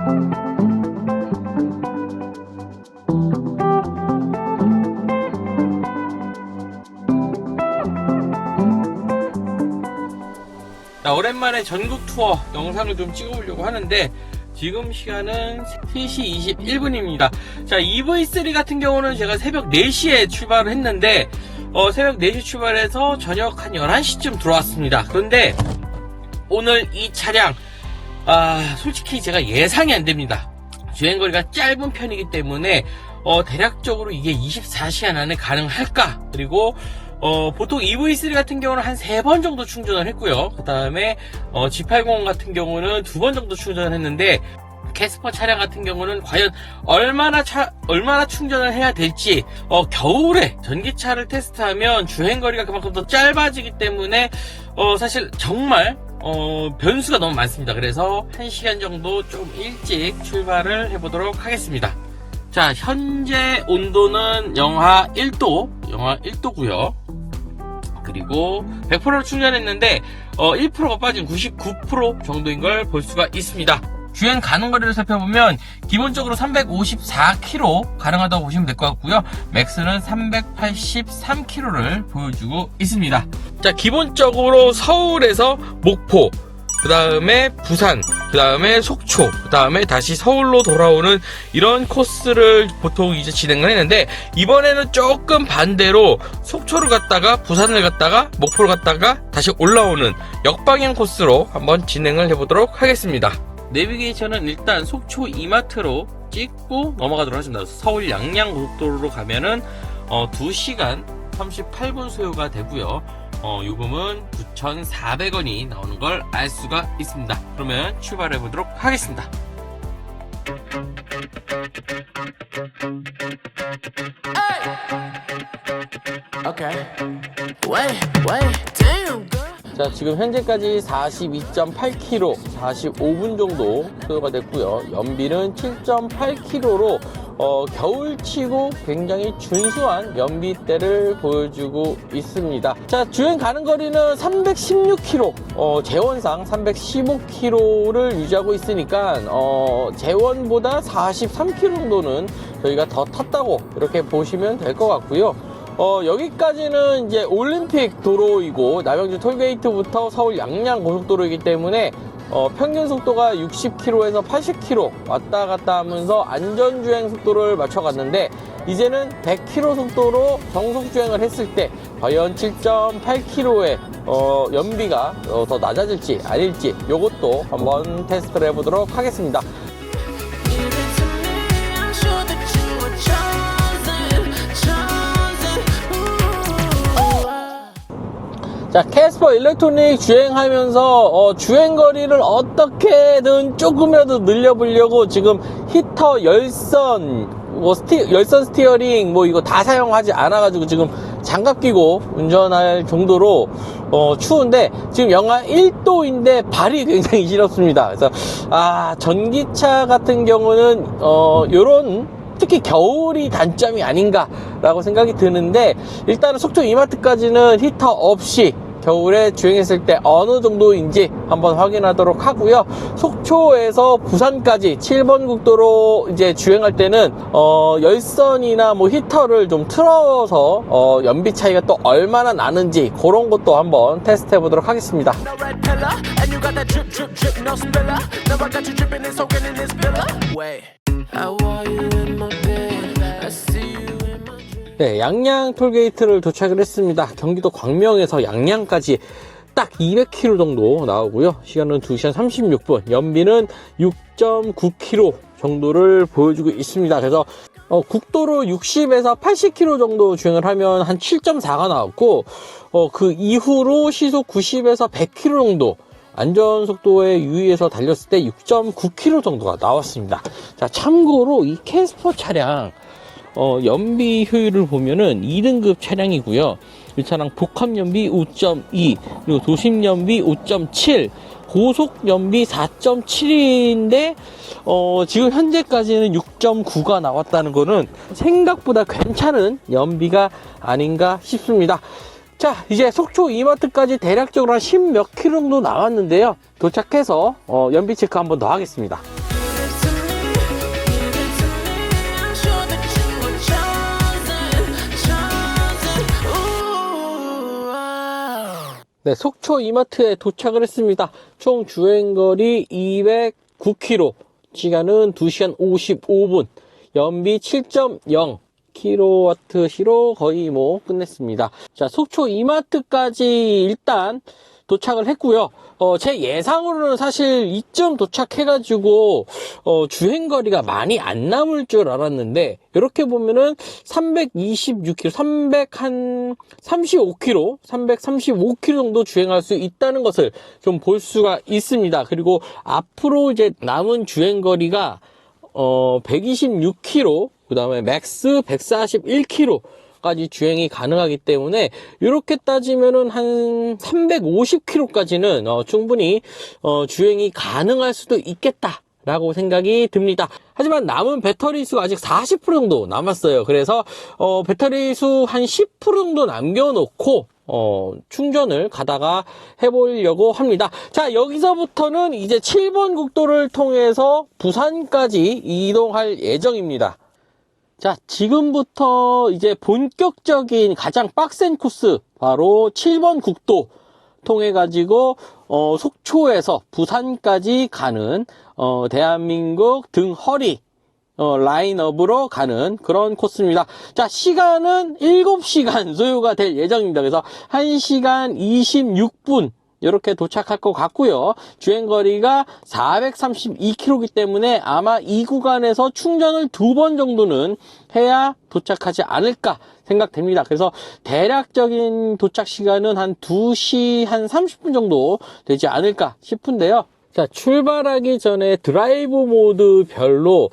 자, 오랜만에 전국 투어 영상을 좀 찍어보려고 하는데 지금 시간은 3시 21분입니다. 자, EV3 같은 경우는 제가 새벽 4시에 출발을 했는데 새벽 4시 출발해서 저녁 한 11시쯤 들어왔습니다. 그런데 오늘 이 차량 솔직히 제가 예상이 안 됩니다. 주행거리가 짧은 편이기 때문에 대략적으로 이게 24시간 안에 가능할까? 그리고 보통 EV3 같은 경우는 한 3번 정도 충전을 했고요. 그 다음에 G80 같은 경우는 2번 정도 충전을 했는데 캐스퍼 차량 같은 경우는 과연 얼마나 충전을 해야 될지 겨울에 전기차를 테스트하면 주행거리가 그만큼 더 짧아지기 때문에 사실 정말 변수가 너무 많습니다. 그래서 1시간 정도 좀 일찍 출발을 해보도록 하겠습니다. 자, 현재 온도는 영하 1도고요. 그리고 100%를 충전했는데 1%가 빠진 99% 정도인 걸 볼 수가 있습니다. 주행 가능 거리를 살펴보면 기본적으로 354km 가능하다고 보시면 될 것 같고요. 맥스는 383km를 보여주고 있습니다. 자, 기본적으로 서울에서 목포, 그 다음에 부산, 그 다음에 속초, 그 다음에 다시 서울로 돌아오는 이런 코스를 보통 이제 진행을 했는데, 이번에는 조금 반대로 속초를 갔다가 부산을 갔다가 목포를 갔다가 다시 올라오는 역방향 코스로 한번 진행을 해보도록 하겠습니다. 내비게이션은 일단 속초 이마트로 찍고 넘어가도록 하겠습니다. 서울 양양 고속도로로 가면은 2시간 38분 소요가 되고요. 요금은 9,400원이 나오는 걸 알 수가 있습니다. 그러면 출발해 보도록 하겠습니다. 자, 지금 현재까지 42.8km, 45분 정도 소요가 됐고요. 연비는 7.8km로 겨울치고 굉장히 준수한 연비대를 보여주고 있습니다. 자, 주행 가는 거리는 316km, 제원상 315km를 유지하고 있으니까 제원보다 43km 정도는 저희가 더 탔다고 이렇게 보시면 될 것 같고요. 여기까지는 이제 올림픽 도로이고 남양주 톨게이트부터 서울 양양 고속도로이기 때문에 평균 속도가 60km에서 80km 왔다 갔다 하면서 안전주행 속도를 맞춰갔는데, 이제는 100km 속도로 정속 주행을 했을 때 과연 7.8km의 연비가 더 낮아질지 아닐지 요것도 한번 테스트를 해보도록 하겠습니다. 자, 캐스퍼 일렉트로닉 주행하면서 주행거리를 어떻게든 조금이라도 늘려보려고 지금 히터, 열선, 열선 스티어링 이거 다 사용하지 않아가지고 지금 장갑 끼고 운전할 정도로 추운데, 지금 영하 1도인데 발이 굉장히 시렵습니다. 그래서 전기차 같은 경우는 요런 특히 겨울이 단점이 아닌가라고 생각이 드는데, 일단은 속초 이마트까지는 히터 없이 겨울에 주행했을 때 어느 정도인지 한번 확인하도록 하고요. 속초에서 부산까지 7번 국도로 이제 주행할 때는 열선이나 히터를 좀 틀어서 연비 차이가 또 얼마나 나는지 그런 것도 한번 테스트 해보도록 하겠습니다. 네, 양양 톨게이트를 도착을 했습니다. 경기도 광명에서 양양까지 딱 200km 정도 나오고요. 시간은 2시간 36분, 연비는 6.9km 정도를 보여주고 있습니다. 그래서 국도로 60에서 80km 정도 주행을 하면 한 7.4가 나왔고, 그 이후로 시속 90에서 100km 정도 안전속도에 유의해서 달렸을 때 6.9km 정도가 나왔습니다. 자, 참고로 이 캐스퍼 차량 연비 효율을 보면은 2등급 차량이고요. 이 차량 복합 연비 5.2, 그리고 도심 연비 5.7, 고속 연비 4.7인데 지금 현재까지는 6.9가 나왔다는 거는 생각보다 괜찮은 연비가 아닌가 싶습니다. 자, 이제 속초 이마트까지 대략적으로 한 10몇 킬로 정도 나왔는데요. 도착해서 연비 체크 한번 더 하겠습니다. 네, 속초 이마트에 도착을 했습니다. 총 주행거리 209km, 시간은 2시간 55분, 연비 7.0 kWh로 거의 뭐 끝냈습니다. 자, 속초 이마트까지 일단 도착을 했고요. 제 예상으로는 사실 이쯤 도착해가지고 주행거리가 많이 안 남을 줄 알았는데, 이렇게 보면은 335km, 335km 정도 주행할 수 있다는 것을 좀 볼 수가 있습니다. 그리고 앞으로 이제 남은 주행거리가 126km, 그 다음에 맥스 141km 까지 주행이 가능하기 때문에, 이렇게 따지면은 한 350km까지는 충분히 주행이 가능할 수도 있겠다 라고 생각이 듭니다. 하지만 남은 배터리 수가 아직 40% 정도 남았어요. 그래서 배터리 수 한 10% 정도 남겨놓고 충전을 가다가 해보려고 합니다. 자, 여기서부터는 이제 7번 국도를 통해서 부산까지 이동할 예정입니다. 자, 지금부터 이제 본격적인 가장 빡센 코스, 바로 7번 국도 통해 가지고 속초에서 부산까지 가는 대한민국 등허리 라인업으로 가는 그런 코스입니다. 자, 시간은 7시간 소요가 될 예정입니다. 그래서 1시간 26분 이렇게 도착할 것 같고요. 주행거리가 432km이기 때문에 아마 이 구간에서 충전을 2번 정도는 해야 도착하지 않을까 생각됩니다. 그래서 대략적인 도착 시간은 한 2시 한 30분 정도 되지 않을까 싶은데요. 자, 출발하기 전에 드라이브 모드별로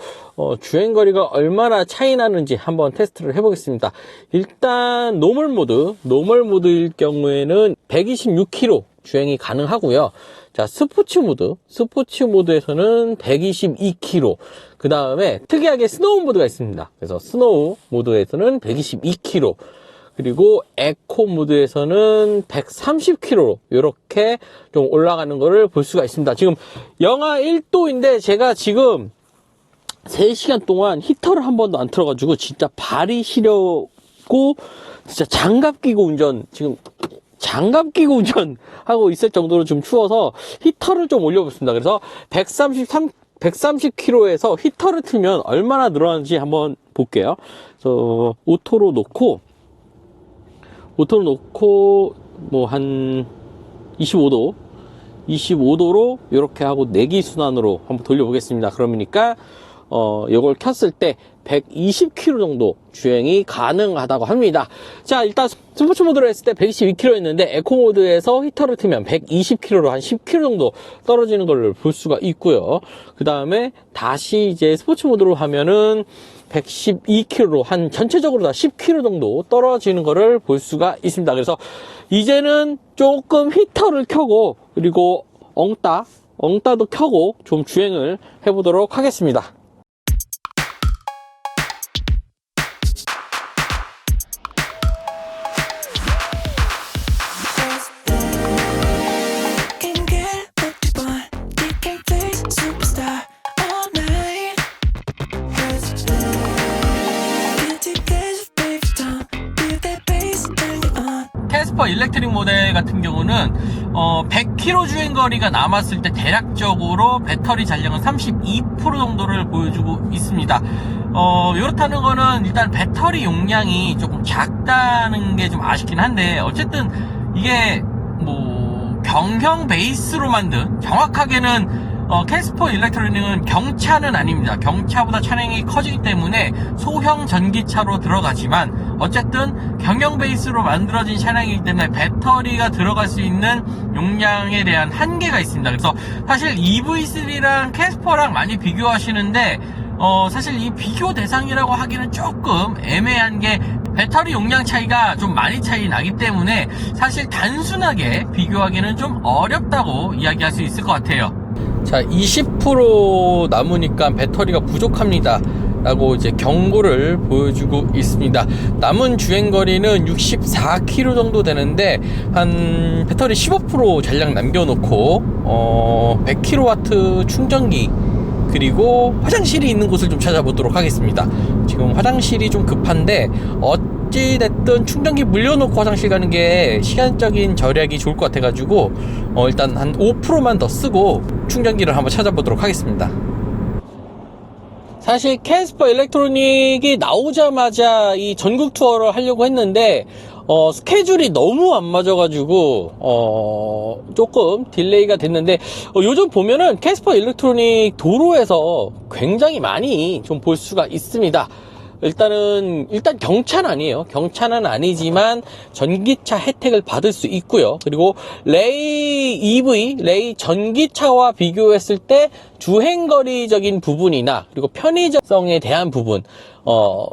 주행거리가 얼마나 차이 나는지 한번 테스트를 해보겠습니다. 일단 노멀 모드일 경우에는 126km 주행이 가능하고요. 자, 스포츠 모드에서는 122km. 그 다음에 특이하게 스노우 모드가 있습니다. 그래서 스노우 모드에서는 122km. 그리고 에코 모드에서는 130km로 이렇게 좀 올라가는 거를 볼 수가 있습니다. 지금 영하 1도인데 제가 지금 3시간 동안 히터를 한 번도 안 틀어가지고 진짜 발이 시려고, 진짜 장갑 끼고 운전하고 있을 정도로 좀 추워서 히터를 좀 올려보겠습니다. 그래서 130km에서 히터를 틀면 얼마나 늘어나는지 한번 볼게요. 그래서 오토로 놓고 뭐 한 25도로 이렇게 하고 내기 순환으로 한번 돌려보겠습니다. 그러니까 이걸 켰을 때 120km 정도 주행이 가능하다고 합니다. 자, 일단 스포츠 모드로 했을 때 122km 했는데 에코 모드에서 히터를 틀면 120km로 한 10km 정도 떨어지는 걸 볼 수가 있고요. 그 다음에 다시 이제 스포츠 모드로 하면은 112km로 한 전체적으로 다 10km 정도 떨어지는 거를 볼 수가 있습니다. 그래서 이제는 조금 히터를 켜고, 그리고 엉따도 켜고 좀 주행을 해보도록 하겠습니다. 캐스퍼 일렉트릭 모델 같은 경우는 100km 주행거리가 남았을 때 대략적으로 배터리 잔량은 32% 정도를 보여주고 있습니다. 이렇다는 거는 일단 배터리 용량이 조금 작다는 게 좀 아쉽긴 한데, 어쨌든 이게 뭐 경형 베이스로 만든, 정확하게는 캐스퍼 일렉트로닉은 경차는 아닙니다. 경차보다 차량이 커지기 때문에 소형 전기차로 들어가지만, 어쨌든 경형 베이스로 만들어진 차량이기 때문에 배터리가 들어갈 수 있는 용량에 대한 한계가 있습니다. 그래서 사실 EV3랑 캐스퍼랑 많이 비교하시는데, 사실 이 비교 대상이라고 하기는 조금 애매한 게, 배터리 용량 차이가 좀 많이 차이 나기 때문에 사실 단순하게 비교하기는 좀 어렵다고 이야기할 수 있을 것 같아요. 자, 20% 남으니까 배터리가 부족합니다 라고 이제 경고를 보여주고 있습니다. 남은 주행거리는 64km 정도 되는데, 한 배터리 15% 잔량 남겨놓고 100kW 충전기, 그리고 화장실이 있는 곳을 좀 찾아보도록 하겠습니다. 지금 화장실이 좀 급한데 어찌됐든 충전기 물려놓고 화장실 가는 게 시간적인 절약이 좋을 것 같아가지고 일단 한 5%만 더 쓰고 충전기를 한번 찾아보도록 하겠습니다. 사실 캐스퍼 일렉트로닉이 나오자마자 이 전국 투어를 하려고 했는데 스케줄이 너무 안 맞아가지고 조금 딜레이가 됐는데 요즘 보면은 캐스퍼 일렉트로닉 도로에서 굉장히 많이 좀 볼 수가 있습니다. 일단 경차는 아니에요. 경차는 아니지만 전기차 혜택을 받을 수 있고요. 그리고 레이 EV, 레이 전기차와 비교했을 때 주행거리적인 부분이나 그리고 편의성에 대한 부분,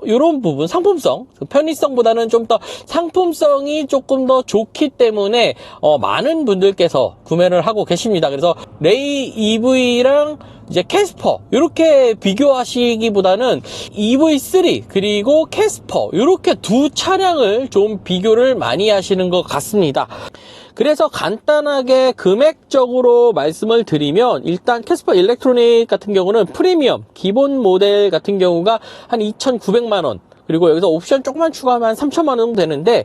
요런 부분, 상품성, 편의성보다는 좀 더 상품성이 조금 더 좋기 때문에 많은 분들께서 구매를 하고 계십니다. 그래서 레이 EV랑 이제 캐스퍼 이렇게 비교하시기보다는 EV3 그리고 캐스퍼 이렇게 두 차량을 좀 비교를 많이 하시는 것 같습니다. 그래서 간단하게 금액적으로 말씀을 드리면 일단 캐스퍼 일렉트로닉 같은 경우는 프리미엄 기본 모델 같은 경우가 한 2,900만원, 그리고 여기서 옵션 조금만 추가하면 한 3천만 원 정도 되는데,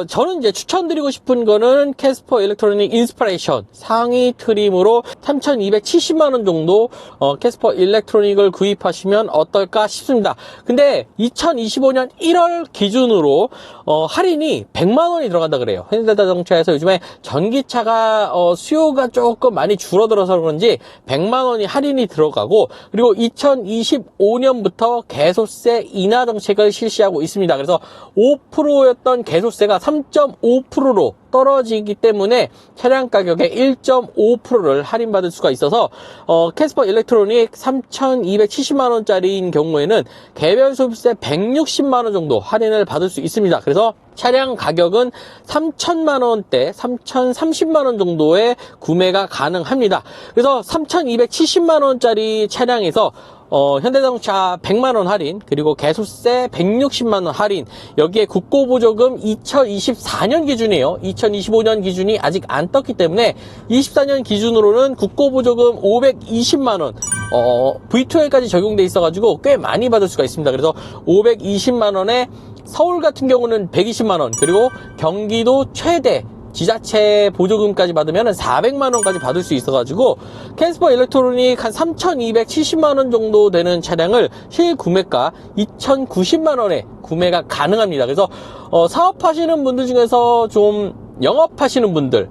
저는 이제 추천드리고 싶은 거는 캐스퍼 일렉트로닉 인스피레이션 상위 트림으로 3,270만 원 정도, 캐스퍼 일렉트로닉을 구입하시면 어떨까 싶습니다. 근데 2025년 1월 기준으로, 할인이 100만 원이 들어간다 그래요. 현대자동차에서 요즘에 전기차가, 수요가 조금 많이 줄어들어서 그런지 100만 원이 할인이 들어가고, 그리고 2025년부터 개소세 인하 정책을 실시하고 있습니다. 그래서 5%였던 개소세가 3.5%로 떨어지기 때문에 차량 가격의 1.5%를 할인받을 수가 있어서 캐스퍼 일렉트로닉 3,270만 원짜리인 경우에는 개별 소비세 160만 원 정도 할인을 받을 수 있습니다. 그래서 차량 가격은 3,000만 원대, 3,030만 원 정도의 구매가 가능합니다. 그래서 3,270만 원짜리 차량에서 현대자동차 100만원 할인, 그리고 개소세 160만원 할인, 여기에 국고보조금 2024년 기준이에요. 2025년 기준이 아직 안 떴기 때문에 24년 기준으로는 국고보조금 520만원, V2L까지 적용돼 있어가지고 꽤 많이 받을 수가 있습니다. 그래서 520만원에 서울 같은 경우는 120만원, 그리고 경기도 최대 지자체 보조금까지 받으면 400만원까지 받을 수 있어가지고 캐스퍼 일렉트로닉 한 3,270만원 정도 되는 차량을 실구매가 2,090만원에 구매가 가능합니다. 그래서 사업하시는 분들 중에서 좀 영업하시는 분들,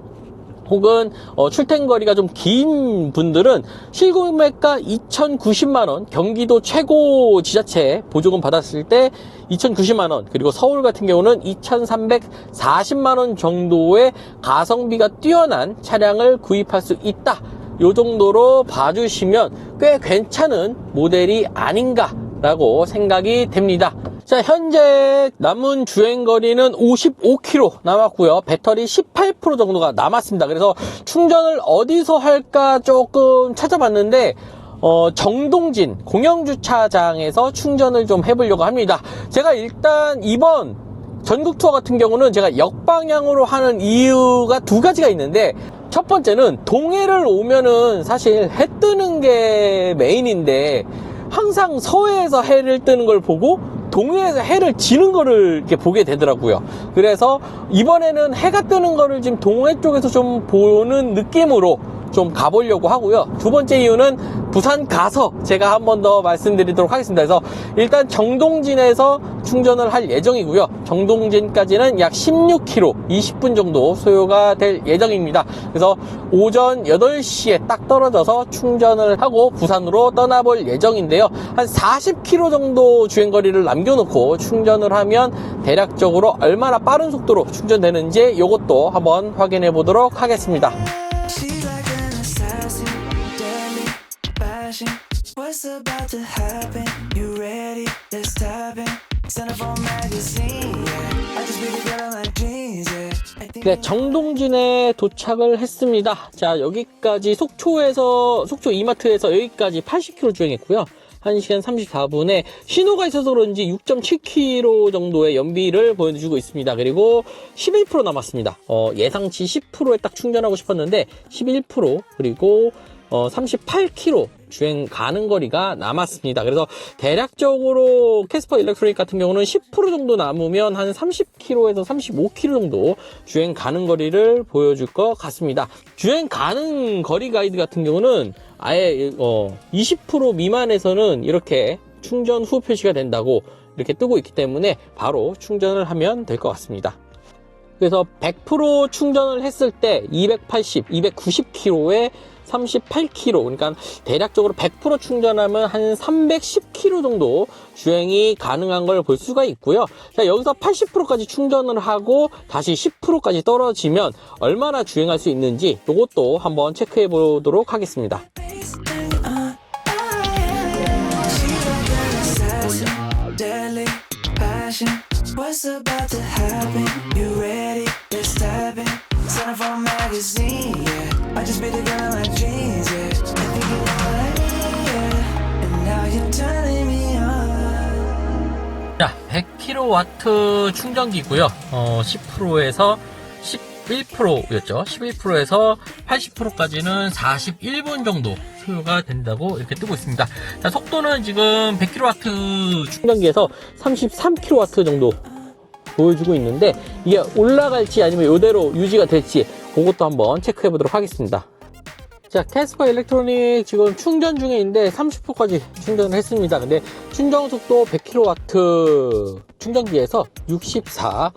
혹은 출퇴근거리가 좀 긴 분들은 실구매가 2,090만원, 경기도 최고 지자체 보조금 받았을 때 2,090만원, 그리고 서울 같은 경우는 2,340만원 정도의 가성비가 뛰어난 차량을 구입할 수 있다. 요 정도로 봐주시면 꽤 괜찮은 모델이 아닌가 라고 생각이 됩니다. 자, 현재 남은 주행거리는 55km 남았고요. 배터리 18% 정도가 남았습니다. 그래서 충전을 어디서 할까 조금 찾아봤는데 정동진 공영주차장에서 충전을 좀 해보려고 합니다. 제가 일단 이번 전국 투어 같은 경우는 제가 역방향으로 하는 이유가 두 가지가 있는데, 첫 번째는 동해를 오면은 사실 해 뜨는 게 메인인데 항상 서해에서 해를 뜨는 걸 보고 동해에서 해를 지는 거를 이렇게 보게 되더라고요. 그래서 이번에는 해가 뜨는 거를 지금 동해 쪽에서 좀 보는 느낌으로 좀 가보려고 하고요. 두 번째 이유는 부산 가서 제가 한 번 더 말씀드리도록 하겠습니다. 그래서 일단 정동진에서 충전을 할 예정이고요. 정동진까지는 약 16km, 20분 정도 소요가 될 예정입니다. 그래서 오전 8시에 딱 떨어져서 충전을 하고 부산으로 떠나볼 예정인데요. 한 40km 정도 주행거리를 남겨놓고 충전을 하면 대략적으로 얼마나 빠른 속도로 충전되는지 이것도 한번 확인해 보도록 하겠습니다. What's about to happen? You ready? Let's tap in. Centerfold magazine. Yeah. I just really got my dreams. Yeah. 네, 정동진에 도착을 했습니다. 자, 여기까지 속초 이마트에서 여기까지 80km 주행했고요. 1시간 34분에 신호가 있어서 그런지 6.7km 정도의 연비를 보여주고 있습니다. 그리고 11% 남았습니다. 예상치 10%에 딱 충전하고 싶었는데 11%, 그리고 38km 주행 가는 거리가 남았습니다. 그래서 대략적으로 캐스퍼 일렉트로닉 같은 경우는 10% 정도 남으면 한 30km에서 35km 정도 주행 가는 거리를 보여줄 것 같습니다. 주행 가는 거리 가이드 같은 경우는 아예 20% 미만에서는 이렇게 충전 후 표시가 된다고 이렇게 뜨고 있기 때문에 바로 충전을 하면 될 것 같습니다. 그래서 100% 충전을 했을 때 280, 290km에 38km, 그러니까 대략적으로 100% 충전하면 한 310km 정도 주행이 가능한 걸 볼 수가 있고요. 자, 여기서 80%까지 충전을 하고 다시 10%까지 떨어지면 얼마나 주행할 수 있는지 이것도 한번 체크해 보도록 하겠습니다. What's about to happen? You ready? Let's dive in. Sign up for a magazine, yeah. I just be the girl in my dreams, yeah. I think you know what I mean, yeah. And now you're turning me on. 자, 100kW 충전기고요. 10%에서 11%였죠. 11%에서 80%까지는 41분 정도 소요가 된다고 이렇게 뜨고 있습니다. 자, 속도는 지금 100kW 충전기에서 33kW 정도 보여주고 있는데 이게 올라갈지 아니면 이대로 유지가 될지 그것도 한번 체크해 보도록 하겠습니다. 자, 캐스퍼 일렉트로닉 지금 충전 중에 있는데 30%까지 충전을 했습니다. 근데 충전 속도 100kW 충전기에서 64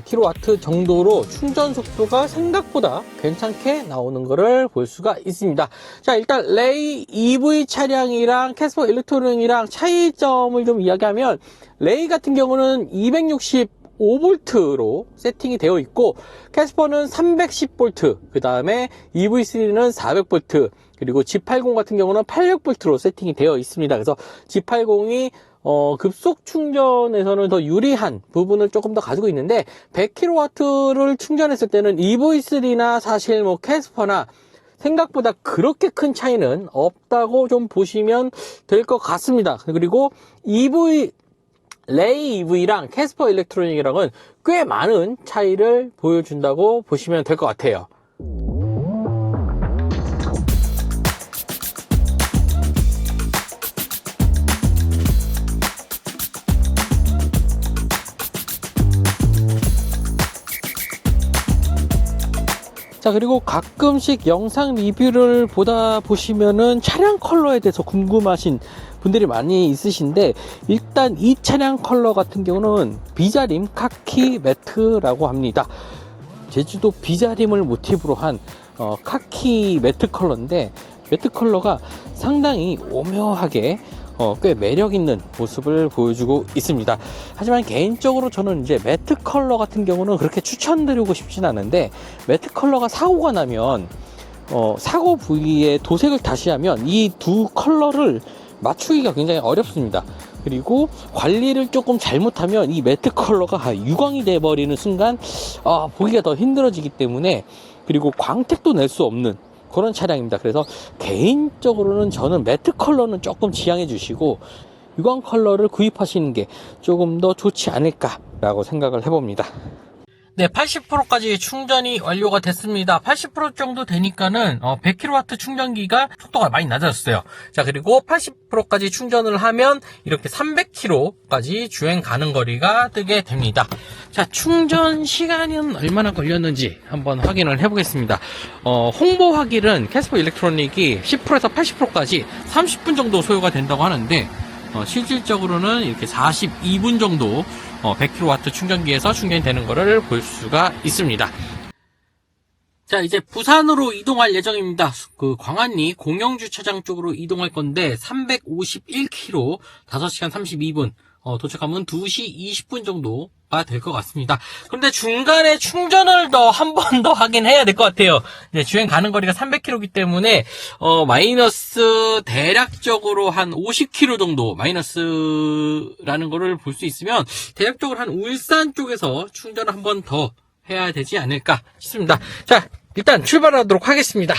kW 정도로 충전 속도가 생각보다 괜찮게 나오는 것을 볼 수가 있습니다. 자, 일단 레이 EV 차량이랑 캐스퍼 일렉트로닉이랑 차이점을 좀 이야기하면 레이 같은 경우는 265V로 세팅이 되어 있고 캐스퍼는 310V, 그 다음에 EV3는 400V, 그리고 G80 같은 경우는 800V로 세팅이 되어 있습니다. 그래서 G80이 급속 충전에서는 더 유리한 부분을 조금 더 가지고 있는데 100kW를 충전했을 때는 EV3나 사실 뭐 캐스퍼나 생각보다 그렇게 큰 차이는 없다고 좀 보시면 될 것 같습니다. 그리고 레이 EV랑 캐스퍼 일렉트로닉이랑은 꽤 많은 차이를 보여준다고 보시면 될 것 같아요. 자, 그리고 가끔씩 영상 리뷰를 보다 보시면은 차량 컬러에 대해서 궁금하신 분들이 많이 있으신데 일단 이 차량 컬러 같은 경우는 비자림 카키 매트라고 합니다. 제주도 비자림을 모티브로 한 카키 매트 컬러인데 매트 컬러가 상당히 오묘하게 꽤 매력있는 모습을 보여주고 있습니다. 하지만 개인적으로 저는 이제 매트 컬러 같은 경우는 그렇게 추천드리고 싶진 않은데 매트 컬러가 사고가 나면 사고 부위에 도색을 다시 하면 이 두 컬러를 맞추기가 굉장히 어렵습니다. 그리고 관리를 조금 잘못하면 이 매트 컬러가 유광이 돼버리는 순간 보기가 더 힘들어지기 때문에, 그리고 광택도 낼 수 없는 그런 차량입니다. 그래서 개인적으로는 저는 매트 컬러는 조금 지양해 주시고 유광 컬러를 구입하시는 게 조금 더 좋지 않을까라고 생각을 해봅니다. 네, 80%까지 충전이 완료가 됐습니다. 80% 정도 되니까는 100kW 충전기가 속도가 많이 낮아졌어요. 자, 그리고 80%까지 충전을 하면 이렇게 300km까지 주행 가는 거리가 뜨게 됩니다. 자, 충전 시간은 얼마나 걸렸는지 한번 확인을 해보겠습니다. 홍보하기는 캐스퍼 일렉트로닉이 10%에서 80%까지 30분 정도 소요가 된다고 하는데 실질적으로는 이렇게 42분 정도 100kW 충전기에서 충전이 되는 것을 볼 수가 있습니다. 자, 이제 부산으로 이동할 예정입니다. 그 광안리 공영주차장 쪽으로 이동할 건데 351km 5시간 32분 도착하면 2시 20분 정도가 될 것 같습니다. 그런데 중간에 충전을 한 번 더 하긴 해야 될 것 같아요. 이제 주행 가는 거리가 300km이기 때문에 마이너스 대략적으로 한 50km 정도 마이너스라는 거를 볼 수 있으면 대략적으로 한 울산 쪽에서 충전을 한 번 더 해야 되지 않을까 싶습니다. 자, 일단 출발하도록 하겠습니다.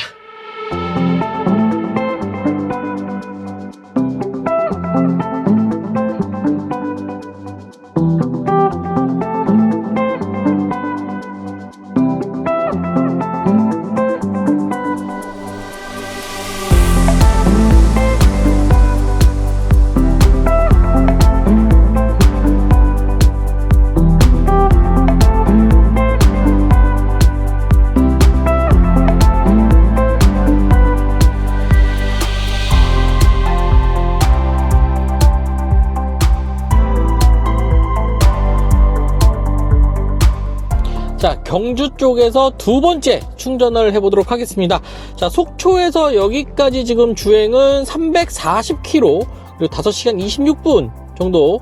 자, 경주 쪽에서 두 번째 충전을 해보도록 하겠습니다. 자, 속초에서 여기까지 지금 주행은 340km, 그리고 5시간 26분 정도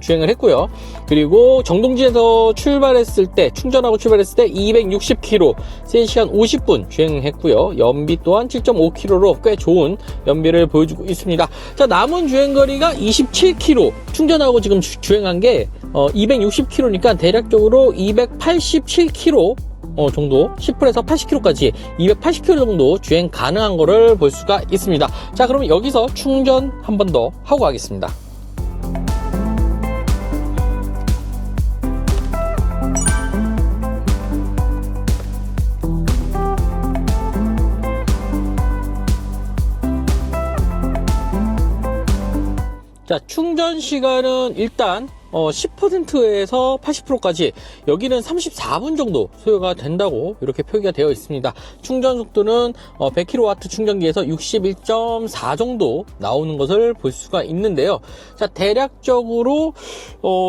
주행을 했고요. 그리고 정동진에서 출발했을 때, 충전하고 출발했을 때 260km, 3시간 50분 주행했고요. 연비 또한 7.5km로 꽤 좋은 연비를 보여주고 있습니다. 자, 남은 주행거리가 27km, 충전하고 지금 주행한 게 260km니까 대략적으로 287km 정도, 10%에서 80km까지 280km 정도 주행 가능한 거를 볼 수가 있습니다. 자, 그럼 여기서 충전 한 번 더 하고 가겠습니다. 자, 충전 시간은 일단 10%에서 80%까지, 여기는 34분 정도 소요가 된다고 이렇게 표기가 되어 있습니다. 충전 속도는 100kW 충전기에서 61.4 정도 나오는 것을 볼 수가 있는데요. 자, 대략적으로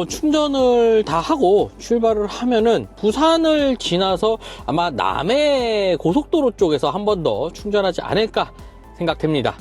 충전을 다 하고 출발을 하면은 부산을 지나서 아마 남해 고속도로 쪽에서 한 번 더 충전하지 않을까 생각됩니다.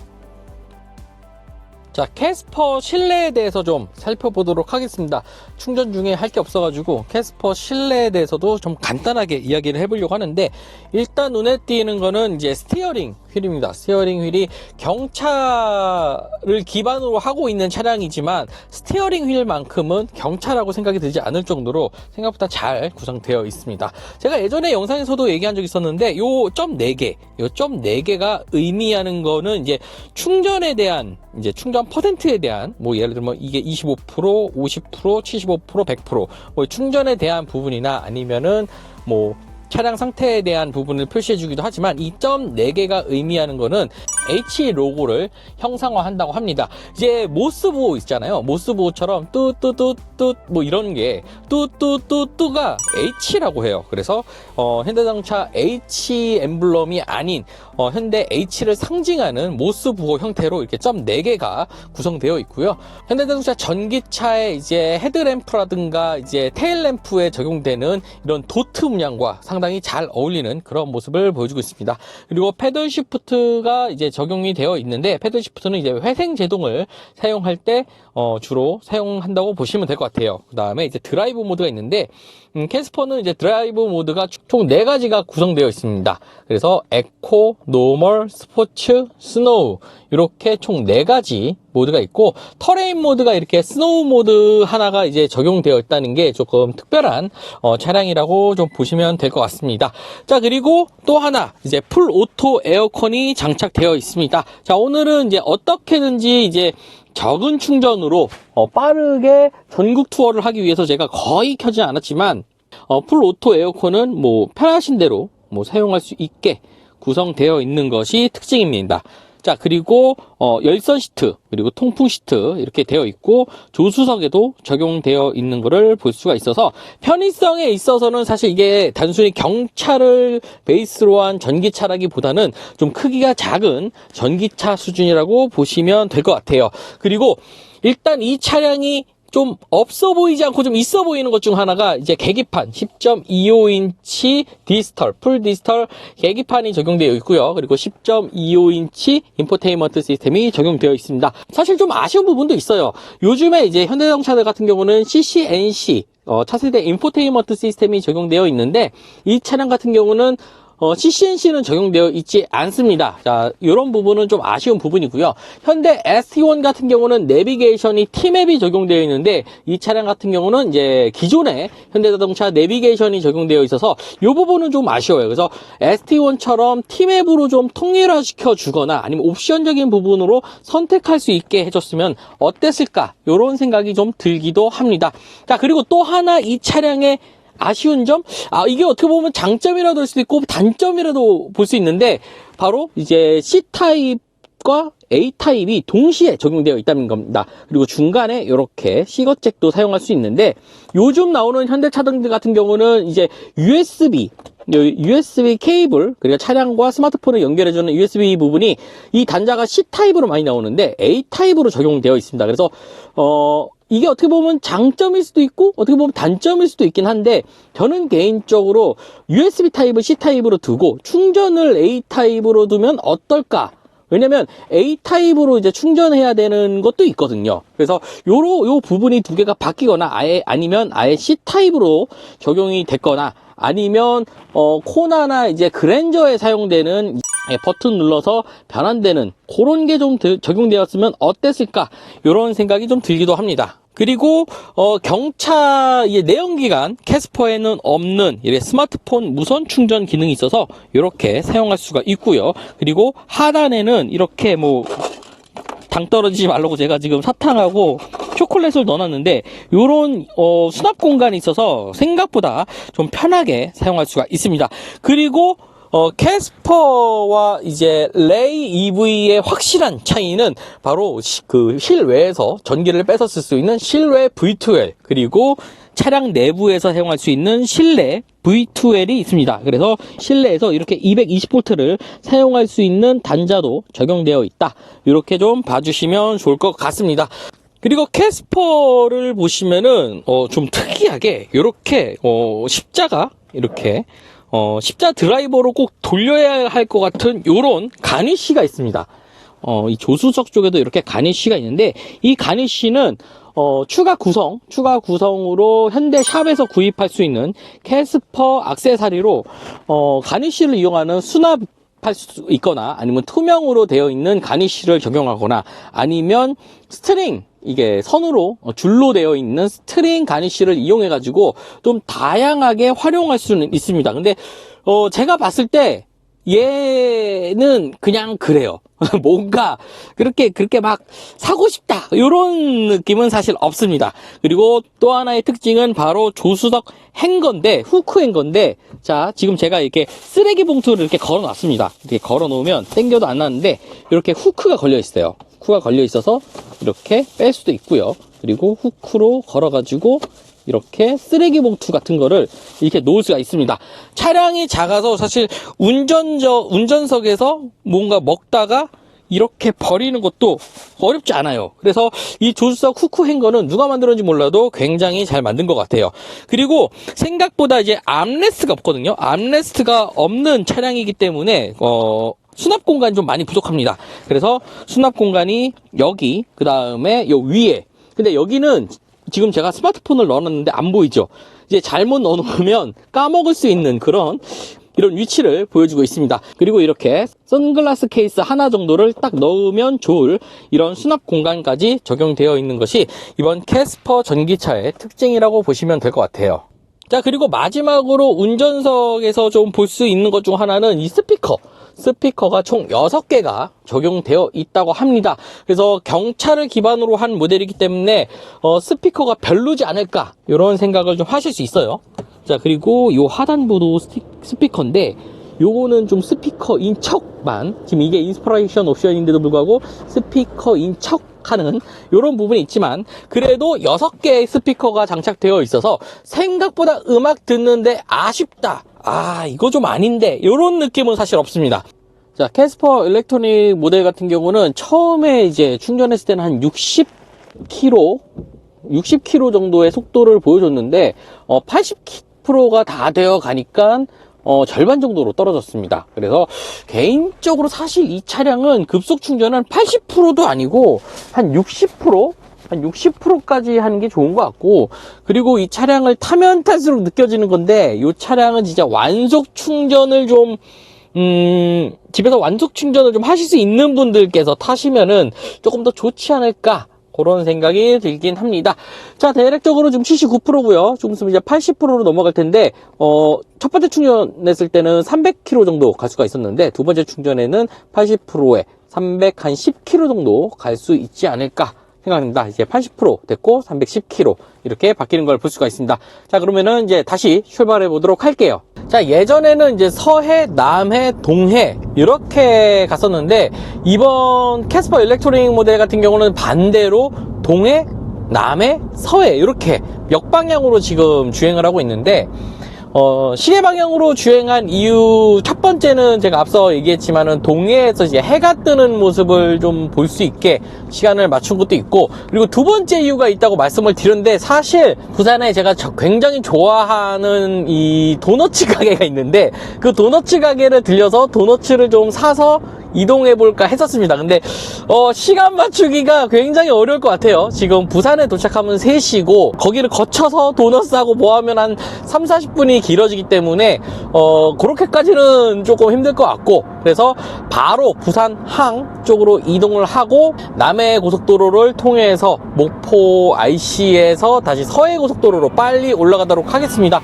자, 캐스퍼 실내에 대해서 좀 살펴보도록 하겠습니다. 충전 중에 할 게 없어가지고 캐스퍼 실내에 대해서도 좀 간단하게 이야기를 해보려고 하는데, 일단 눈에 띄는 거는 이제 스티어링 휠입니다. 스티어링 휠이 경차를 기반으로 하고 있는 차량이지만 스티어링 휠만큼은 경차라고 생각이 들지 않을 정도로 생각보다 잘 구성되어 있습니다. 제가 예전에 영상에서도 얘기한 적이 있었는데, 요 점 4개가 의미하는 거는 이제 충전에 대한, 이제 충전 퍼센트에 대한, 뭐 예를 들면 이게 25%, 50%, 75%, 100%, 뭐 충전에 대한 부분이나 아니면은 뭐 차량 상태에 대한 부분을 표시해 주기도 하지만, 이 점 4개가 의미하는 거는 H 로고를 형상화한다고 합니다. 이제 모스 보호 있잖아요. 모스 보호처럼 뚜뚜뚜뚜 뭐 이런 게 뚜뚜뚜뚜가 H라고 해요. 그래서 현대자동차 H 엠블럼이 아닌 현대 H를 상징하는 모스 보호 형태로 이렇게 점 4개가 구성되어 있고요. 현대자동차 전기차의 이제 헤드램프라든가 이제 테일램프에 적용되는 이런 도트 문양과 상당히 잘 어울리는 그런 모습을 보여주고 있습니다. 그리고 패들 시프트가 이제 적용이 되어 있는데, 패들 시프트는 이제 회생 제동을 사용할 때 주로 사용한다고 보시면 될 것 같아요. 그 다음에 이제 드라이브 모드가 있는데, 캐스퍼는 이제 드라이브 모드가 총 4가지가 구성되어 있습니다. 그래서 에코, 노멀, 스포츠, 스노우, 이렇게 총 4가지 모드가 있고, 터레인 모드가 이렇게 스노우 모드 하나가 이제 적용되어 있다는 게 조금 특별한 차량이라고 좀 보시면 될 것 같습니다. 자, 그리고 또 하나 이제 풀 오토 에어컨이 장착되어 있습니다. 자, 오늘은 이제 어떻게든지 이제 적은 충전으로 빠르게 전국 투어를 하기 위해서 제가 거의 켜지 않았지만, 풀 오토 에어컨은 뭐 편하신 대로 뭐 사용할 수 있게 구성되어 있는 것이 특징입니다. 자, 그리고 열선 시트, 그리고 통풍 시트 이렇게 되어 있고, 조수석에도 적용되어 있는 것을 볼 수가 있어서 편의성에 있어서는 사실 이게 단순히 경차를 베이스로 한 전기차라기보다는 좀 크기가 작은 전기차 수준이라고 보시면 될 것 같아요. 그리고 일단 이 차량이 좀 없어 보이지 않고 좀 있어 보이는 것 중 하나가 이제 계기판 10.25인치 디지털, 풀 디지털 계기판이 적용되어 있고요. 그리고 10.25인치 인포테인먼트 시스템이 적용되어 있습니다. 사실 좀 아쉬운 부분도 있어요. 요즘에 이제 현대자동차들 같은 경우는 CCNC 차세대 인포테인먼트 시스템이 적용되어 있는데, 이 차량 같은 경우는 CCNC는 적용되어 있지 않습니다. 자, 이런 부분은 좀 아쉬운 부분이고요. 현대 ST1 같은 경우는 내비게이션이 T맵이 적용되어 있는데, 이 차량 같은 경우는 이제 기존의 현대자동차 내비게이션이 적용되어 있어서 이 부분은 좀 아쉬워요. 그래서 ST1처럼 T맵으로 좀 통일화시켜 주거나 아니면 옵션적인 부분으로 선택할 수 있게 해줬으면 어땠을까, 이런 생각이 좀 들기도 합니다. 자, 그리고 또 하나 이 차량의 아쉬운 점? 이게 어떻게 보면 장점이라도 할 수도 있고 단점이라도 볼 수 있는데, 바로 이제 C타입과 A타입이 동시에 적용되어 있다는 겁니다. 그리고 중간에 이렇게 C거잭도 사용할 수 있는데, 요즘 나오는 현대차들 같은 경우는 이제 USB 케이블, 그러니까 차량과 스마트폰을 연결해주는 USB 부분이 이 단자가 C타입으로 많이 나오는데 A타입으로 적용되어 있습니다. 그래서 이게 어떻게 보면 장점일 수도 있고 어떻게 보면 단점일 수도 있긴 한데, 저는 개인적으로 USB 타입을 C 타입으로 두고 충전을 A 타입으로 두면 어떨까? 왜냐면 A 타입으로 이제 충전해야 되는 것도 있거든요. 그래서 요 부분이 두 개가 바뀌거나 아니면 아예 C 타입으로 적용이 됐거나, 아니면 코나나 이제 그랜저에 사용되는 버튼 눌러서 변환되는 그런 게 좀 적용되었으면 어땠을까, 이런 생각이 좀 들기도 합니다. 그리고 경차 내연기관 캐스퍼에는 없는 이렇게 스마트폰 무선 충전 기능이 있어서 이렇게 사용할 수가 있고요. 그리고 하단에는 이렇게 뭐 당 떨어지지 말라고 제가 지금 사탕하고 초콜릿을 넣어놨는데, 요런 수납 공간이 있어서 생각보다 좀 편하게 사용할 수가 있습니다. 그리고 캐스퍼와 이제 레이 EV의 확실한 차이는 바로 그 실외에서 전기를 뺏어 쓸 수 있는 실외 V2L, 그리고 차량 내부에서 사용할 수 있는 실내 V2L이 있습니다. 그래서 실내에서 이렇게 220V를 사용할 수 있는 단자도 적용되어 있다. 이렇게 좀 봐주시면 좋을 것 같습니다. 그리고 캐스퍼를 보시면은 좀 특이하게 이렇게 십자가 이렇게 십자 드라이버로 꼭 돌려야 할 것 같은 요런 가니쉬가 있습니다. 이 조수석 쪽에도 이렇게 가니쉬가 있는데, 이 가니쉬는 추가 구성으로 현대 샵에서 구입할 수 있는 캐스퍼 액세서리로 가니쉬를 이용하는 수납할 수 있거나, 아니면 투명으로 되어 있는 가니쉬를 적용하거나, 아니면 스트링, 이게 선으로 줄로 되어 있는 스트링 가니쉬를 이용해 가지고 좀 다양하게 활용할 수는 있습니다. 근데 제가 봤을 때 얘는 그냥 그래요. 뭔가 그렇게 막 사고 싶다 이런 느낌은 사실 없습니다. 그리고 또 하나의 특징은 바로 조수석 행거인데, 후크 행거인데, 자 지금 제가 이렇게 쓰레기 봉투를 이렇게 걸어 놨습니다. 이렇게 걸어 놓으면 당겨도 안 나는데 이렇게 후크가 걸려 있어요. 후크가 걸려 있어서 이렇게 뺄 수도 있고요. 그리고 후크로 걸어 가지고 이렇게 쓰레기 봉투 같은 거를 이렇게 놓을 수가 있습니다. 차량이 작아서 사실 운전석에서 뭔가 먹다가 이렇게 버리는 것도 어렵지 않아요. 그래서 이 조수석 후크 행거는 누가 만들었는지 몰라도 굉장히 잘 만든 것 같아요. 그리고 생각보다 이제 암레스트가 없거든요. 암레스트가 없는 차량이기 때문에 수납 공간이 좀 많이 부족합니다. 그래서 수납 공간이 여기, 그 다음에 요 위에. 근데 여기는 지금 제가 스마트폰을 넣어놨는데 안 보이죠? 이제 잘못 넣어놓으면 까먹을 수 있는 이런 위치를 보여주고 있습니다. 그리고 이렇게 선글라스 케이스 하나 정도를 딱 넣으면 좋을 이런 수납 공간까지 적용되어 있는 것이 이번 캐스퍼 전기차의 특징이라고 보시면 될 것 같아요. 자, 그리고 마지막으로 운전석에서 좀 볼 수 있는 것 중 하나는 이 스피커가 총 6개가 적용되어 있다고 합니다. 그래서 경차를 기반으로 한 모델이기 때문에 스피커가 별로지 않을까, 이런 생각을 좀 하실 수 있어요. 자, 그리고 요 하단부도 스피커인데, 요거는 좀 스피커인 척만, 지금 이게 인스피레이션 옵션인데도 불구하고 스피커인 척 하는 이런 부분이 있지만, 그래도 6개의 스피커가 장착되어 있어서 생각보다 음악 듣는데 아쉽다, 이거 좀 아닌데, 이런 느낌은 사실 없습니다. 자, 캐스퍼 일렉트로닉 모델 같은 경우는 처음에 이제 충전했을 때는 한 60km 정도의 속도를 보여줬는데 80%가 다 되어 가니까 절반 정도로 떨어졌습니다. 그래서 개인적으로 사실 이 차량은 급속 충전은 80%도 아니고 한 60%까지 하는 게 좋은 것 같고, 그리고 이 차량을 타면 탈수록 느껴지는 건데, 이 차량은 진짜 완속 충전을 집에서 완속 충전을 좀 하실 수 있는 분들께서 타시면은 조금 더 좋지 않을까, 그런 생각이 들긴 합니다. 자, 대략적으로 지금 79%고요. 좀 있으면 이제 80%로 넘어갈 텐데, 첫 번째 충전했을 때는 300km 정도 갈 수가 있었는데, 두 번째 충전에는 80%에 310km 정도 갈 수 있지 않을까 생각합니다. 이제 80% 됐고 310km 이렇게 바뀌는 걸 볼 수가 있습니다. 자, 그러면은 이제 다시 출발해 보도록 할게요. 자, 예전에는 이제 서해, 남해, 동해 이렇게 갔었는데, 이번 캐스퍼 일렉트로닉 모델 같은 경우는 반대로 동해, 남해, 서해 이렇게 역방향으로 지금 주행을 하고 있는데, 시계 방향으로 주행한 이유 첫 번째는 제가 앞서 얘기했지만은 동해에서 이제 해가 뜨는 모습을 좀 볼 수 있게 시간을 맞춘 것도 있고, 그리고 두 번째 이유가 있다고 말씀을 드렸는데, 사실 부산에 제가 굉장히 좋아하는 이 도너츠 가게가 있는데, 그 도너츠 가게를 들려서 도너츠를 좀 사서 이동해 볼까 했었습니다. 근데 시간 맞추기가 굉장히 어려울 것 같아요. 지금 부산에 도착하면 3시고 거기를 거쳐서 도넛 사고 뭐 하면 한 3, 40분이 길어지기 때문에 그렇게까지는 조금 힘들 것 같고, 그래서 바로 부산 항 쪽으로 이동을 하고 남해 고속도로를 통해서 목포 IC에서 다시 서해 고속도로로 빨리 올라가도록 하겠습니다.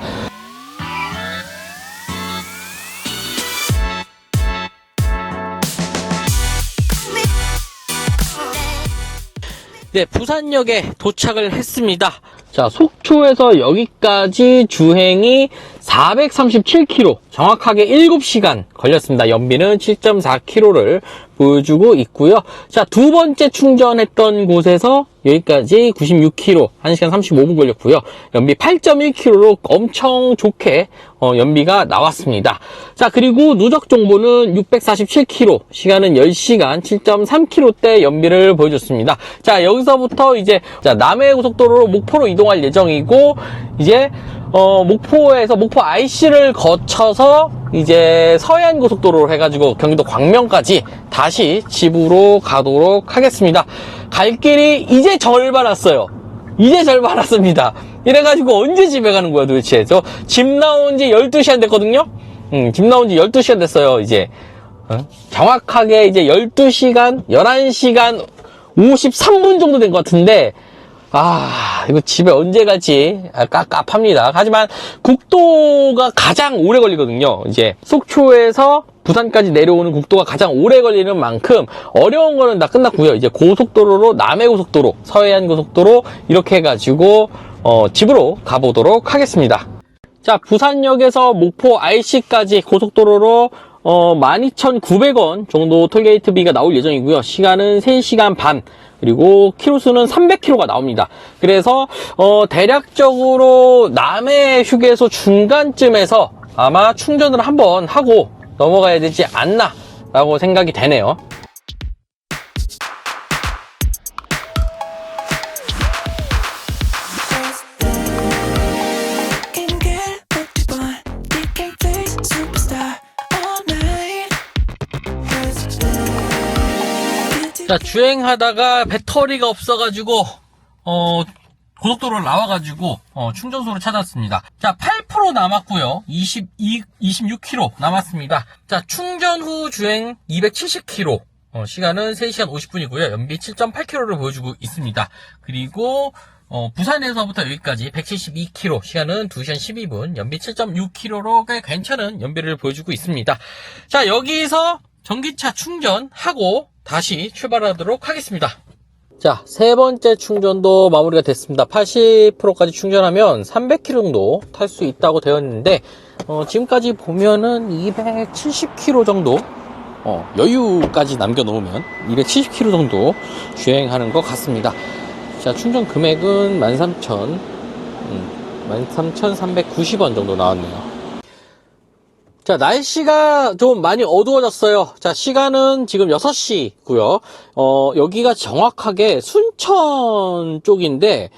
네, 부산역에 도착을 했습니다. 자, 속초에서 여기까지 주행이 437km, 정확하게 7시간 걸렸습니다. 연비는 7.4km를 보여주고 있고요. 자, 두 번째 충전했던 곳에서 여기까지 96km, 1시간 35분 걸렸고요. 연비 8.1km로 엄청 좋게 연비가 나왔습니다. 자, 그리고 누적 정보는 647km, 시간은 10시간 7.3km대 연비를 보여줬습니다. 자, 여기서부터 이제 남해 고속도로로 목포로 이동할 예정이고, 이제 목포에서 목포 IC를 거쳐서 이제 서해안 고속도로로 해가지고 경기도 광명까지 다시 집으로 가도록 하겠습니다. 갈 길이 이제 절반 왔어요. 이제 절반 왔습니다. 이래가지고 언제 집에 가는 거야 도대체? 저 집 나온 지 12시간 됐거든요? 집 나온 지 12시간 됐어요, 이제. 정확하게 이제 12시간, 11시간 53분 정도 된 것 같은데, 이거 집에 언제 갈지 깝깝합니다. 하지만 국도가 가장 오래 걸리거든요. 이제 속초에서 부산까지 내려오는 국도가 가장 오래 걸리는 만큼 어려운 거는 다 끝났고요. 이제 고속도로로 남해 고속도로, 서해안 고속도로 이렇게 해가지고 집으로 가보도록 하겠습니다. 자, 부산역에서 목포 IC까지 고속도로로 12,900원 정도 톨게이트비가 나올 예정이고요. 시간은 3시간 반, 그리고 키로수는 300km가 나옵니다. 그래서 대략적으로 남해 휴게소 중간쯤에서 아마 충전을 한번 하고 넘어가야 되지 않나 라고 생각이 되네요. Can get what you want. You can face superstar all night. 자, 주행하다가 배터리가 없어가지고 고속도로를 나와가지고 충전소를 찾았습니다. 자, 8% 남았고요. 26km 남았습니다. 자, 충전 후 주행 270km, 시간은 3시간 50분이고요. 연비 7.8km를 보여주고 있습니다. 그리고 부산에서부터 여기까지 172km, 시간은 2시간 12분, 연비 7.6km로 꽤 괜찮은 연비를 보여주고 있습니다. 자, 여기서 전기차 충전하고 다시 출발하도록 하겠습니다. 자, 세 번째 충전도 마무리가 됐습니다. 80%까지 충전하면 300km 정도 탈 수 있다고 되어 있는데, 지금까지 보면은 270km 정도, 여유까지 남겨놓으면 270km 정도 주행하는 것 같습니다. 자, 충전 금액은 13,390원 정도 나왔네요. 자, 날씨가 좀 많이 어두워졌어요. 자, 시간은 지금 6시고요. 여기가 정확하게 순천 쪽인데,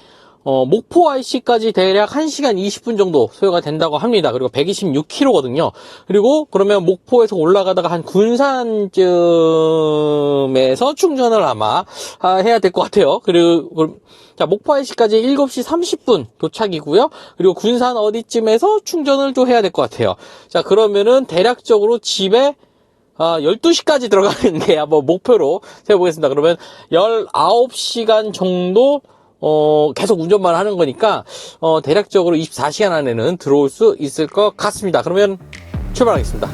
목포 IC까지 대략 1시간 20분 정도 소요가 된다고 합니다. 그리고 126km거든요. 그리고 그러면 목포에서 올라가다가 한 군산쯤에서 충전을 아마 해야 될 것 같아요. 그리고 자, 목포 IC까지 7시 30분 도착이고요. 그리고 군산 어디쯤에서 충전을 또 해야 될 것 같아요. 자, 그러면은 대략적으로 집에 12시까지 들어가는 게 한번 목표로 세워보겠습니다. 그러면 19시간 정도 계속 운전만 하는 거니까 대략적으로 24시간 안에는 들어올 수 있을 것 같습니다. 그러면 출발하겠습니다.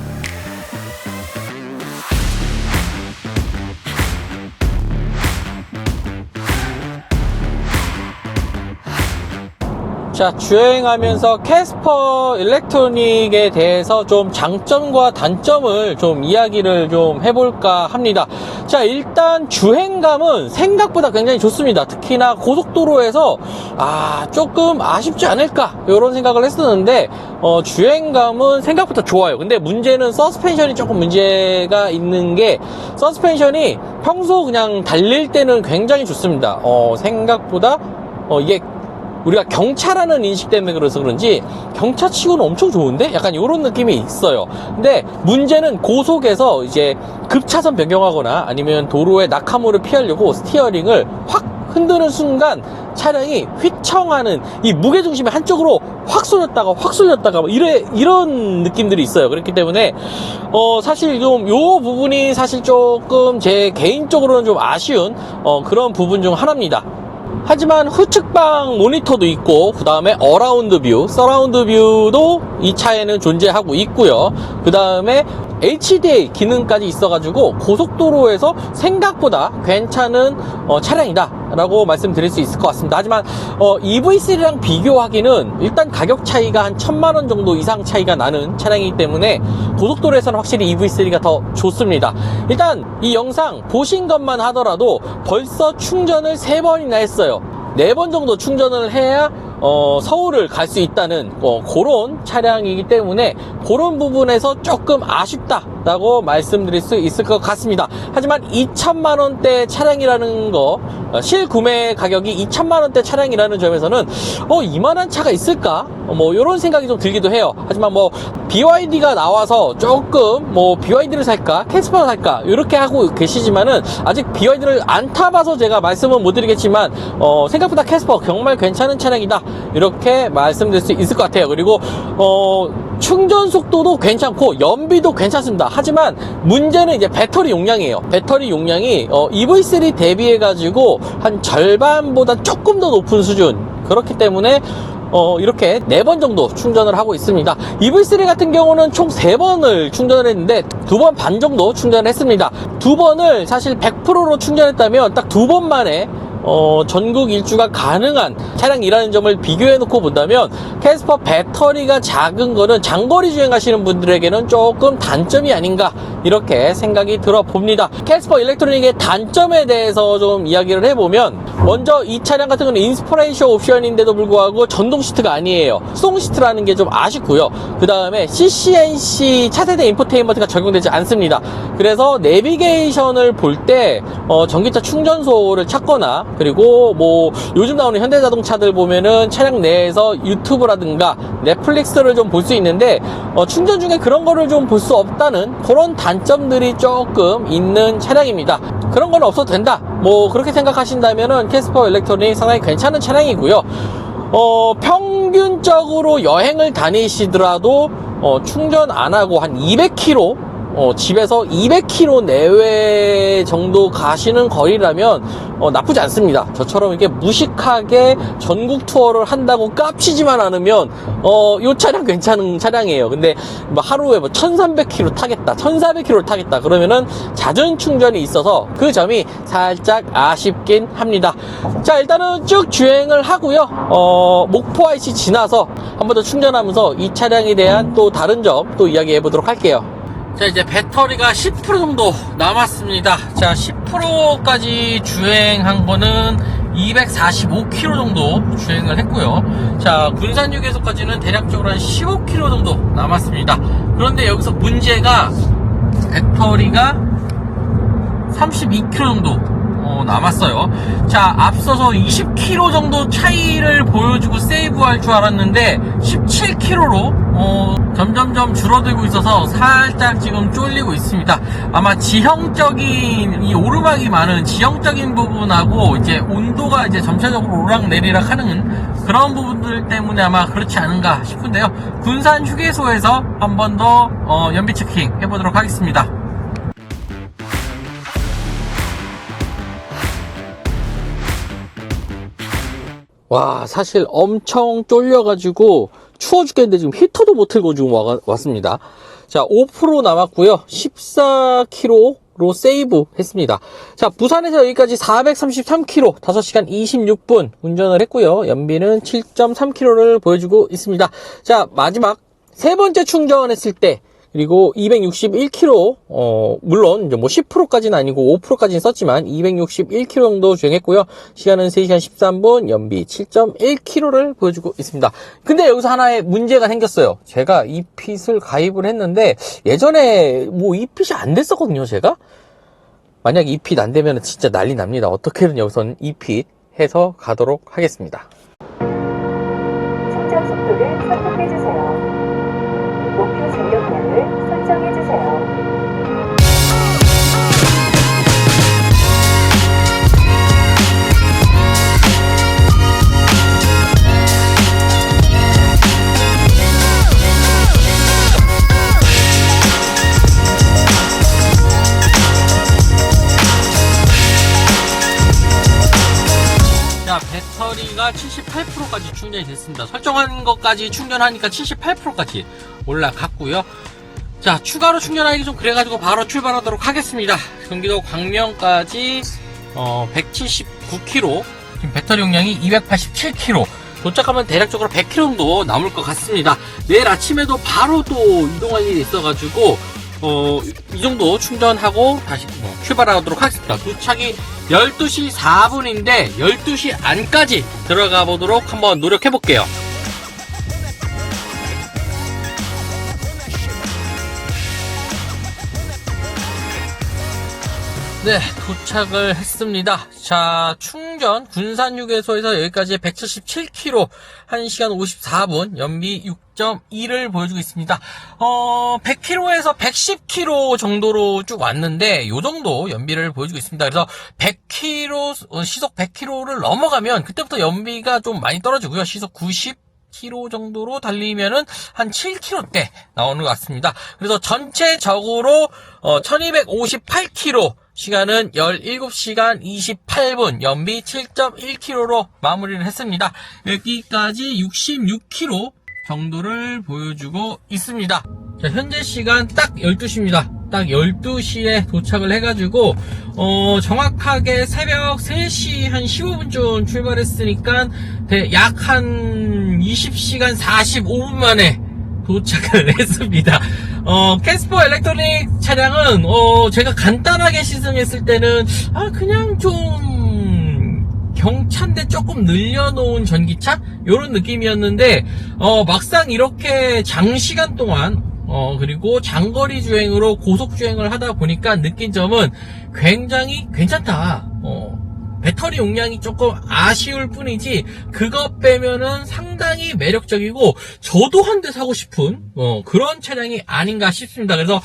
자, 주행하면서 캐스퍼 일렉트로닉에 대해서 좀 장점과 단점을 좀 이야기를 좀 해볼까 합니다. 자, 일단 주행감은 생각보다 굉장히 좋습니다. 특히나 고속도로에서 조금 아쉽지 않을까 이런 생각을 했었는데 주행감은 생각보다 좋아요. 근데 문제는 서스펜션이 조금 문제가 있는 게, 서스펜션이 평소 그냥 달릴 때는 굉장히 좋습니다. 생각보다 이게 우리가 경차라는 인식 때문에 그래서 그런지 경차치고는 엄청 좋은데? 약간 이런 느낌이 있어요. 근데 문제는 고속에서 이제 급차선 변경하거나 아니면 도로의 낙하물을 피하려고 스티어링을 확 흔드는 순간 차량이 휘청하는, 이 무게중심이 한쪽으로 확 쏠렸다가 뭐 이런 느낌들이 있어요. 그렇기 때문에 사실 좀 요 부분이 사실 조금 제 개인적으로는 좀 아쉬운 그런 부분 중 하나입니다. 하지만 후측방 모니터도 있고, 그 다음에 어라운드 뷰, 서라운드 뷰도 이 차에는 존재하고 있고요. 그 다음에 HDA 기능까지 있어가지고 고속도로에서 생각보다 괜찮은 차량이다 라고 말씀드릴 수 있을 것 같습니다. 하지만 EV3랑 비교하기는 일단 가격 차이가 한 1000만원 정도 이상 차이가 나는 차량이기 때문에 고속도로에서는 확실히 EV3가 더 좋습니다. 일단 이 영상 보신 것만 하더라도 벌써 충전을 3번이나 했어요. 4번 정도 충전을 해야 서울을 갈 수 있다는 그런 차량이기 때문에 그런 부분에서 조금 아쉽다라고 말씀드릴 수 있을 것 같습니다. 하지만 2천만원대 차량이라는 거, 실구매 가격이 2천만원대 차량이라는 점에서는 이만한 차가 있을까? 이런 생각이 좀 들기도 해요. 하지만 BYD가 나와서 조금 BYD를 살까? 캐스퍼를 살까? 이렇게 하고 계시지만은 아직 BYD를 안 타봐서 제가 말씀은 못 드리겠지만 생각보다 캐스퍼 정말 괜찮은 차량이다, 이렇게 말씀드릴 수 있을 것 같아요. 그리고 충전 속도도 괜찮고 연비도 괜찮습니다. 하지만 문제는 이제 배터리 용량이에요. 배터리 용량이 EV3 대비해 가지고 한 절반보다 조금 더 높은 수준, 그렇기 때문에 이렇게 4번 정도 충전을 하고 있습니다. EV3 같은 경우는 총 3번을 충전을 했는데 2번 반 정도 충전을 했습니다. 2번을 사실 100%로 충전했다면 딱 2번 만에 전국 일주가 가능한 차량이라는 점을 비교해 놓고 본다면 캐스퍼 배터리가 작은 거는 장거리 주행하시는 분들에게는 조금 단점이 아닌가, 이렇게 생각이 들어 봅니다. 캐스퍼 일렉트로닉의 단점에 대해서 좀 이야기를 해보면, 먼저 이 차량 같은 경우는 인스퍼레이션 옵션인데도 불구하고 전동 시트가 아니에요. 수동 시트라는 게 좀 아쉽고요. 그 다음에 CCNC 차세대 인포테인먼트가 적용되지 않습니다. 그래서 내비게이션을 볼 때 전기차 충전소를 찾거나, 그리고 요즘 나오는 현대자동차들 보면은 차량 내에서 유튜브라든가 넷플릭스를 좀 볼 수 있는데 충전 중에 그런 거를 좀 볼 수 없다는 그런 단점들이 조금 있는 차량입니다. 그런 건 없어도 된다, 그렇게 생각하신다면은 캐스퍼 일렉트로닉 상당히 괜찮은 차량이고요. 평균적으로 여행을 다니시더라도 충전 안 하고 한 200km, 집에서 200km 내외 정도 가시는 거리라면 나쁘지 않습니다. 저처럼 이렇게 무식하게 전국 투어를 한다고 깝치지만 않으면 이 차량 괜찮은 차량이에요. 근데 하루에 1300km 타겠다, 1400km 타겠다 그러면은 잦은 충전이 있어서 그 점이 살짝 아쉽긴 합니다. 자, 일단은 쭉 주행을 하고요. 목포 IC 지나서 한 번 더 충전하면서 이 차량에 대한 또 다른 점 또 이야기해 보도록 할게요. 자, 이제 배터리가 10% 정도 남았습니다. 자, 10%까지 주행한 거는 245km 정도 주행을 했고요. 자, 군산 휴게소까지는 대략적으로 한 15km 정도 남았습니다. 그런데 여기서 문제가 배터리가 32km 정도 남았어요. 자, 앞서서 20km 정도 차이를 보여주고 세이브할 줄 알았는데 17km로 점점점 줄어들고 있어서 살짝 지금 쫄리고 있습니다. 아마 지형적인, 이 오르막이 많은 지형적인 부분하고 이제 온도가 이제 점차적으로 오락내리락 하는 그런 부분들 때문에 아마 그렇지 않은가 싶은데요. 군산 휴게소에서 한 번 더 연비 체킹 해보도록 하겠습니다. 와, 사실 엄청 쫄려가지고 추워 죽겠는데 지금 히터도 못 틀고 지금 왔습니다. 자, 5% 남았고요. 14km로 100%로 세이브 했습니다. 자, 부산에서 여기까지 433km, 5시간 26분 운전을 했고요. 연비는 7.3km를 보여주고 있습니다. 자, 마지막 세 번째 충전했을 때, 그리고 261km, 물론 이제 뭐 10%까지는 아니고 5%까지는 썼지만 261km 정도 주행했고요. 시간은 3시간 13분, 연비 7.1km를 보여주고 있습니다. 근데 여기서 하나의 문제가 생겼어요. 제가 이핏을 가입을 했는데 예전에 뭐 이핏이 안 됐었거든요, 제가. 만약 이핏 안 되면 진짜 난리 납니다. 어떻게든 여기서는 이핏 해서 가도록 하겠습니다. 충전 속도를 선택해주세요. 목표 전력량을 설정해주세요. 자, 배터리가 78%까지 충전이 됐습니다. 설정한 것까지 충전하니까 78%까지 올라갔고요. 자, 추가로 충전하기 좀 그래가지고 바로 출발하도록 하겠습니다. 경기도 광명까지 179km, 지금 배터리 용량이 287km, 도착하면 대략적으로 100km 정도 남을 것 같습니다. 내일 아침에도 바로 또 이동할 일이 있어가지고 이 정도 충전하고 다시 출발하도록 하겠습니다. 도착이 12시 4분인데 12시 안까지 들어가 보도록 한번 노력해 볼게요. 네, 도착을 했습니다. 자, 충전 군산휴게소에서 여기까지 177km, 1시간 54분, 연비 6.2를 보여주고 있습니다. 100km에서 110km 정도로 쭉 왔는데 요 정도 연비를 보여주고 있습니다. 그래서 100km, 시속 100km를 넘어가면 그때부터 연비가 좀 많이 떨어지고요. 시속 90km 정도로 달리면은 한 7km대 나오는 것 같습니다. 그래서 전체적으로 1258km, 시간은 17시간 28분, 연비 7.1km로 마무리를 했습니다. 여기까지 66km 정도를 보여주고 있습니다. 자, 현재 시간 딱 12시입니다. 딱 12시에 도착을 해가지고 정확하게 새벽 3시 한 15분쯤 출발했으니까 약 한 20시간 45분 만에 도착을 했습니다. 캐스퍼 일렉트로닉 차량은 제가 간단하게 시승했을 때는 그냥 좀 경차인데 조금 늘려놓은 전기차 요런 느낌이었는데 막상 이렇게 장시간 동안 그리고 장거리 주행으로 고속 주행을 하다 보니까 느낀 점은 굉장히 괜찮다. 배터리 용량이 조금 아쉬울 뿐이지 그것 빼면은 상당히 매력적이고 저도 한 대 사고 싶은 그런 차량이 아닌가 싶습니다. 그래서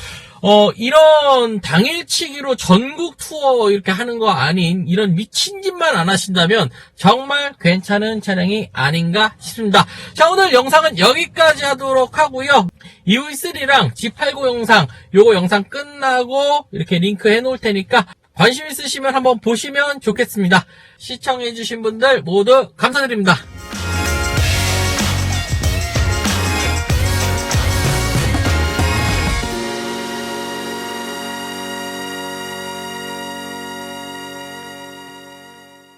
이런 당일치기로 전국 투어 이렇게 하는 거 아닌 이런 미친 짓만 안 하신다면 정말 괜찮은 차량이 아닌가 싶습니다. 자, 오늘 영상은 여기까지 하도록 하고요. EV3랑 G89 영상, 요거 영상 끝나고 이렇게 링크 해 놓을 테니까 관심 있으시면 한번 보시면 좋겠습니다. 시청해주신 분들 모두 감사드립니다.